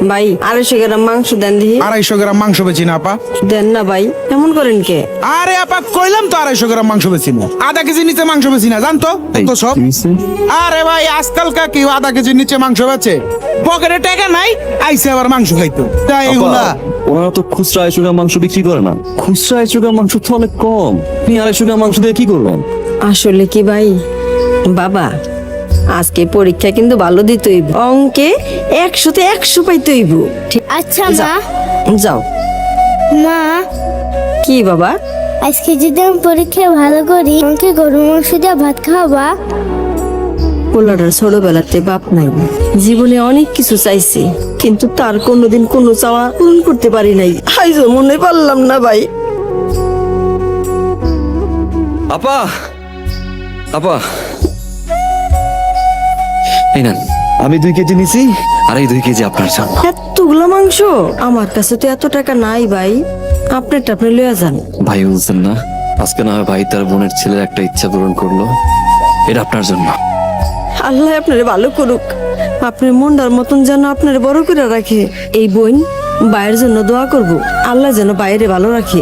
ভাই 250 গ্রাম মাংস দেন দিহি। 250 গ্রাম মাংস বেচি না আপা। দেন না ভাই, এমন করেন কে? আরে আপা কইলাম তো 250 গ্রাম মাংস বেচি না, আধা কেজি নিচে মাংস বেচি না, জানতো তো সব। আরে ভাই আজকাল কি আধা কেজির নিচে মাংস বেচে? পকেটে টাকা নাই, আইসে আবার মাংস খাইতো। তাই এগুলা ওনারা তো খুচরা 250 গ্রাম মাংস বিক্রি করে না, খুচরা 250 গ্রাম মাংস তো অনেক কম। আপনি 250 গ্রাম মাংস দিয়ে কি করবেন? আসলে কি ভাই, বাবা আজকে পরীক্ষা কিন্তু ভালো দিতে হইব, অঙ্কে 100তে 100 পাইতে হইব। ঠিক আচ্ছা মা। যাও। মা, কি বাবা? আজকে যদি আমি পরীক্ষায় ভালো করি আমাকে গরুর মাংস দিয়ে ভাত খাওয়াবা? পোলাটার ছোটবেলাতে বাপ নাই, জীবনে অনেক কিছু চাইছে কিন্তু তার কোনোদিন কোনো চাওয়া পূরণ করতে পারি নাই। আইজো মনে পারলাম না ভাই। আপা, আপা, এই নেন, আমি 2 কেজি নিছি আর এই 2 কেজি আপনার জন্য। এতগুলো মাংস? আমার কাছে তো এত টাকা নাই ভাই, আপনারটা আপনি লইয়া যান। ভাই বুঝছেন না, আজকে না হয় ভাই তার বোনের ছেলের একটা ইচ্ছা পূরণ করলো, এটা আপনার জন্য। আল্লাহ আপনারে ভালো করুক, আপনার মনটার মতন যেন আপনারে বড় করে রাখে। এই বোন বাইরের জন্য দোয়া করব, আল্লাহ যেন বাইরে ভালো রাখে।